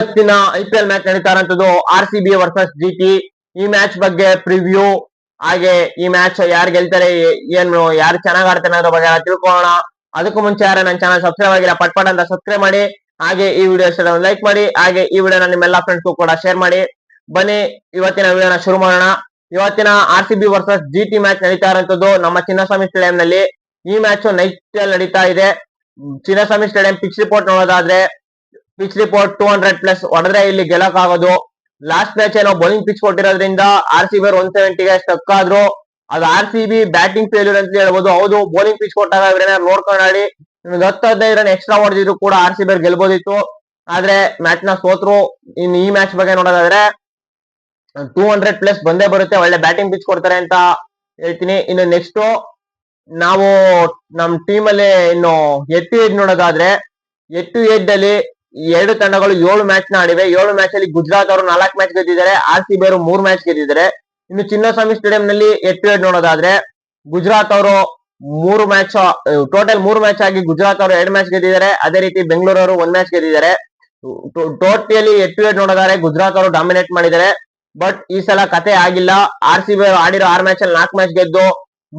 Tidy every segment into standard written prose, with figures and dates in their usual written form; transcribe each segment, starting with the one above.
ಇವತ್ತಿನ IPL match ನಡೀತಾ ಇರುವಂತದ್ದು RCB ವರ್ಸಸ್ GT. ಈ ಮ್ಯಾಚ್ ಬಗ್ಗೆ ಪ್ರಿವ್ಯೂ ಹಾಗೆ ಈ ಮ್ಯಾಚ್ ಯಾರು ಗೆಲ್ತಾರೆ, ಏನು ಯಾರು ಚೆನ್ನಾಗ್ ಆಡ್ತಾರೆ ಅನ್ನೋದ್ರ ಬಗ್ಗೆ ತಿಳ್ಕೊಳ್ಳೋಣ. ಅದಕ್ಕೂ ಮುಂಚೆ ಯಾರು ನನ್ನ ಚಾನಲ್ ಸಬ್ಸ್ಕ್ರೈಬ್ ಆಗಿಲ್ಲ ಪಟ್ ಅಂತ ಸಬ್ಸ್ಕ್ರೈಬ್ ಮಾಡಿ, ಹಾಗೆ ಈ ವಿಡಿಯೋ ಲೈಕ್ ಮಾಡಿ, ಹಾಗೆ ಈ ವಿಡಿಯೋನ ನಿಮ್ಮೆಲ್ಲ ಫ್ರೆಂಡ್ಸ್ಗೂ ಕೂಡ ಶೇರ್ ಮಾಡಿ. ಬನ್ನಿ ಇವತ್ತಿನ ವಿಡಿಯೋನ ಶುರು ಮಾಡೋಣ. ಇವತ್ತಿನ RCB ವರ್ಸಸ್ GT ಮ್ಯಾಚ್ ನಡೀತಾ ಇರುವಂತದ್ದು ನಮ್ಮ ಚಿನ್ನಸ್ವಾಮಿ ಸ್ಟೇಡಿಯಂ ನಲ್ಲಿ. ಈ ಮ್ಯಾಚ್ ನೈಟ್ ನಡೀತಾ ಇದೆ. ಚಿನ್ನಸ್ವಾಮಿ ಸ್ಟೇಡಿಯಂ ಪಿಚ್ ರಿಪೋರ್ಟ್ ನೋಡೋದಾದ್ರೆ ಪಿಚ್ ರಿಪೋರ್ಟ್ 200+ ಹೊಡೆದ್ರೆ ಇಲ್ಲಿ ಗೆಲ್ಲಕ್ ಆಗೋದು. ಲಾಸ್ಟ್ ಮ್ಯಾಚ್ ಏನೋ ಬೌಲಿಂಗ್ ಪಿಚ್ ಕೊಟ್ಟಿರೋದ್ರಿಂದ RCB 170ಗೆ ಸ್ಟಕ್ ಆದ್ರು. ಅದು RCB ಬ್ಯಾಟಿಂಗ್ ಫೇಲ್ಯೂರ್ ಅಂತ ಹೇಳ್ಬೋದು. ಹೌದು, ಬೌಲಿಂಗ್ ಪಿಚ್ ಕೊಟ್ಟಾಗ ಇವ್ರೇನಾದ್ರು ನೋಡ್ಕೊಂಡು ಆಡಿ 10-15 ರನ್ ಎಕ್ಸ್ಟ್ರಾ ಹೊಡೆದಿದ್ರು ಕೂಡ RCB ಗೆಲ್ಬೋದಿತ್ತು. ಆದ್ರೆ ಮ್ಯಾಚ್ ನ ಸೋತ್ರು. ಇನ್ನು ಈ ಮ್ಯಾಚ್ ಬಗ್ಗೆ ನೋಡೋದಾದ್ರೆ 200+ ಬಂದೇ ಬರುತ್ತೆ. ಒಳ್ಳೆ ಬ್ಯಾಟಿಂಗ್ ಪಿಚ್ ಕೊಡ್ತಾರೆ ಅಂತ ಹೇಳ್ತೀನಿ. ಇನ್ನು ನೆಕ್ಸ್ಟ್ ನಾವು ನಮ್ ಟೀಮ್ ಅಲ್ಲಿ ಇನ್ನು ಹೆಡ್ ನೋಡೋದಾದ್ರೆ ಹೆಡ್ ಅಲ್ಲಿ ಎರಡು ತಂಡಗಳು 7 ಮ್ಯಾಚ್ ನ ಆಡಿವೆ. 7 ಮ್ಯಾಚ್ ಅಲ್ಲಿ ಗುಜರಾತ್ ಅವರು 4 ಮ್ಯಾಚ್ ಗೆದ್ದಿದ್ದಾರೆ, RCB ಅವರು 3 ಮ್ಯಾಚ್ ಗೆದ್ದಿದ್ದಾರೆ. ಇನ್ನು ಚಿನ್ನಸ್ವಾಮಿ ಸ್ಟೇಡಿಯಂ ನಲ್ಲಿ ಹೆಡ್ ನೋಡೋದಾದ್ರೆ ಗುಜರಾತ್ ಅವರು 3 ಮ್ಯಾಚ್ ಟೋಟಲ್ 3 ಮ್ಯಾಚ್ ಆಗಿ ಗುಜರಾತ್ ಅವರು 2 ಮ್ಯಾಚ್ ಗೆದ್ದಿದ್ದಾರೆ. ಅದೇ ರೀತಿ ಬೆಂಗಳೂರು ಅವರು 1 ಮ್ಯಾಚ್ ಗೆದ್ದಿದ್ದಾರೆ. ಟೋಟಲಿ ಹೆಡ್ ನೋಡೋದಾದ್ರೆ ಗುಜರಾತ್ ಅವರು ಡಾಮಿನೇಟ್ ಮಾಡಿದ್ದಾರೆ. ಬಟ್ ಈ ಸಲ ಕತೆ ಆಗಿಲ್ಲ. RCB ಅವರು ಆಡಿರೋ 6 ಮ್ಯಾಚ್ ಅಲ್ಲಿ 4 ಮ್ಯಾಚ್ ಗೆದ್ದು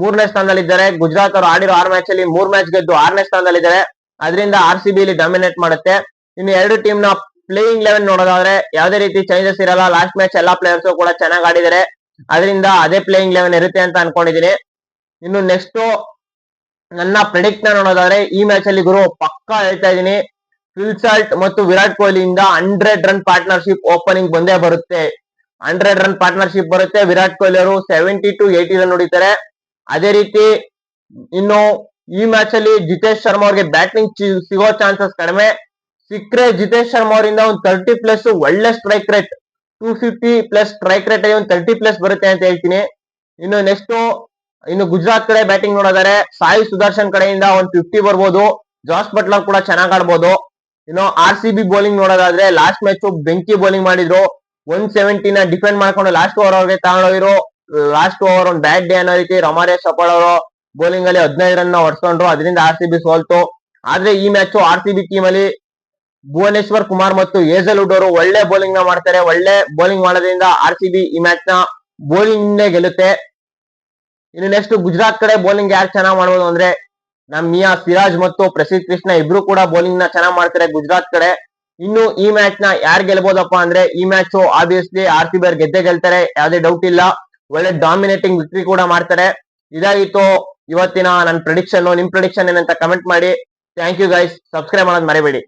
3ನೇ ಸ್ಥಾನದಲ್ಲಿದ್ದಾರೆ. ಗುಜರಾತ್ ಅವರು ಆಡಿರೋ 6 ಮ್ಯಾಚ್ ಅಲ್ಲಿ 3 ಮ್ಯಾಚ್ ಗೆದ್ದು 6ನೇ ಸ್ಥಾನದಲ್ಲಿದ್ದಾರೆ. ಅದರಿಂದ RCB ಇಲ್ಲಿ ಡಾಮಿನೇಟ್ ಮಾಡುತ್ತೆ. ಇನ್ನು ಎರಡು ಟೀಮ್ ನ ಪ್ಲೇಯಿಂಗ್ ಲೆವೆನ್ ನೋಡೋದಾದ್ರೆ ಯಾವುದೇ ರೀತಿ ಚೇಂಜಸ್ ಇರಲ್ಲ. ಲಾಸ್ಟ್ ಮ್ಯಾಚ್ ಎಲ್ಲಾ ಪ್ಲೇಯರ್ಸ್ ಕೂಡ ಚೆನ್ನಾಗಿ ಆಡಿದ್ದಾರೆ. ಅದರಿಂದ ಅದೇ ಪ್ಲೇಯಿಂಗ್ ಲೆವೆನ್ ಇರುತ್ತೆ ಅಂತ ಅನ್ಕೊಂಡಿದೀನಿ. ಇನ್ನು ನೆಕ್ಸ್ಟ್ ನನ್ನ ಪ್ರೆಡಿಕ್ಟ್ ನ ನೋಡೋದಾದ್ರೆ ಈ ಮ್ಯಾಚ್ ಅಲ್ಲಿ ಗುರು ಪಕ್ಕಾ ಹೇಳ್ತಾ ಇದೀನಿ, ಫಿಲ್ ಸಾಲ್ಟ್ ಮತ್ತು ವಿರಾಟ್ ಕೊಹ್ಲಿ ಇಂದ 100 ರನ್ ಪಾರ್ಟ್ನರ್ಶಿಪ್ ಓಪನಿಂಗ್ ಬಂದೇ ಬರುತ್ತೆ. 100 ರನ್ ಪಾರ್ಟ್ನರ್ಶಿಪ್ ಬರುತ್ತೆ. ವಿರಾಟ್ ಕೊಹ್ಲಿ ಅವರು 70 to 80 ರನ್ ಹೊಡಿತಾರೆ. ಅದೇ ರೀತಿ ಇನ್ನು ಈ ಮ್ಯಾಚ್ ಅಲ್ಲಿ ಜಿತೇಶ್ ಶರ್ಮಾ ಅವ್ರಿಗೆ ಬ್ಯಾಟಿಂಗ್ ಸಿಗೋ ಚಾನ್ಸಸ್ ಕಡಿಮೆ. ಸಿಕ್ಕ್ರೆ ಜಿತೇಶ್ ಶರ್ಮಾ ಅವರಿಂದ ಒಂದು 30+ ಒಳ್ಳೆ ಸ್ಟ್ರೈಕ್ ರೇಟ್, 250+ ಸ್ಟ್ರೈಕ್ ರೇಟ್ ಒಂದು 30+ ಬರುತ್ತೆ ಅಂತ ಹೇಳ್ತೀನಿ. ಇನ್ನು ನೆಕ್ಸ್ಟ್ ಇನ್ನು ಗುಜರಾತ್ ಕಡೆ ಬ್ಯಾಟಿಂಗ್ ನೋಡೋದಾದ್ರೆ ಸಾಯಿ ಸುದರ್ಶನ್ ಕಡೆಯಿಂದ ಒಂದು 50 ಬರ್ಬೋದು. ಜಾಸ್ ಬಟ್ಲರ್ ಕೂಡ ಚೆನ್ನಾಗ್ ಆಡ್ಬೋದು. ಇನ್ನು RCB ಬೌಲಿಂಗ್ ನೋಡೋದಾದ್ರೆ ಲಾಸ್ಟ್ ಮ್ಯಾಚ್ ಬೆಂಕಿ ಬೌಲಿಂಗ್ ಮಾಡಿದ್ರು. 170 ನ ಡಿಫೆಂಡ್ ಮಾಡ್ಕೊಂಡು ಲಾಸ್ಟ್ ಓವರ್ ಅವ್ರಿಗೆ ತಗೊಂಡೋಗಿರೋ. ಲಾಸ್ಟ್ ಓವರ್ ಒಂದು ಬ್ಯಾಡ್ ಡೇ ಅನ್ನೋ ರೀತಿ ರಮಾರೇಶ್ ಚಪಾಳ್ ಅವರು ಬೌಲಿಂಗ್ ಅಲ್ಲಿ 15 ರನ್ ಹೊಡ್ಸ್ಕೊಂಡ್ರು. ಅದರಿಂದ RCB ಸೋಲ್ತು. ಆದ್ರೆ ಈ ಮ್ಯಾಚ್ RCB ಟೀಮ್ ಅಲ್ಲಿ ಭುವನೇಶ್ವರ್ ಕುಮಾರ್ ಮತ್ತು ಹೇಜಲ್ವುಡ್ ಅವರು ಒಳ್ಳೆ ಬೌಲಿಂಗ್ ನ ಮಾಡ್ತಾರೆ. ಒಳ್ಳೆ ಬೌಲಿಂಗ್ ಮಾಡೋದ್ರಿಂದ RCB ಈ ಮ್ಯಾಚ್ ನ ಬೌಲಿಂಗ್ ಗೆಲ್ಲುತ್ತೆ. ಇನ್ನು ನೆಕ್ಸ್ಟ್ ಗುಜರಾತ್ ಕಡೆ ಬೌಲಿಂಗ್ ಯಾರು ಚೆನ್ನಾಗ್ ಮಾಡ್ಬೋದು ಅಂದ್ರೆ ನಮ್ ಮಿಯಾ ಸಿರಾಜ್ ಮತ್ತು ಪ್ರಸಿದ್ಧ ಕೃಷ್ಣ ಇಬ್ರು ಕೂಡ ಬೌಲಿಂಗ್ ನ ಚೆನ್ನಾಗ್ ಮಾಡ್ತಾರೆ ಗುಜರಾತ್ ಕಡೆ. ಇನ್ನು ಈ ಮ್ಯಾಚ್ ನ ಯಾರು ಗೆಲ್ಬೋದಪ್ಪ ಅಂದ್ರೆ ಈ ಮ್ಯಾಚ್ ಆಬ್ವಿಯಸ್ಲಿ RCB ಗೆದ್ದೇ ಗೆಲ್ತಾರೆ, ಯಾವ್ದೇ ಡೌಟ್ ಇಲ್ಲ. ಒಳ್ಳೆ ಡಾಮಿನೇಟಿಂಗ್ ವಿಕ್ಟರಿ ಕೂಡ ಮಾಡ್ತಾರೆ. ಇದಾಗಿತ್ತು ಇವತ್ತಿನ ನನ್ನ ಪ್ರೆಡಿಕ್ಷನ್. ನಿಮ್ ಪ್ರೆಡಿಕ್ಷನ್ ಏನಂತ ಕಮೆಂಟ್ ಮಾಡಿ. Thank you guys. ಸಬ್ಸ್ಕ್ರೈಬ್ ಮಾಡೋದು ಮರಿಬೇಡಿ.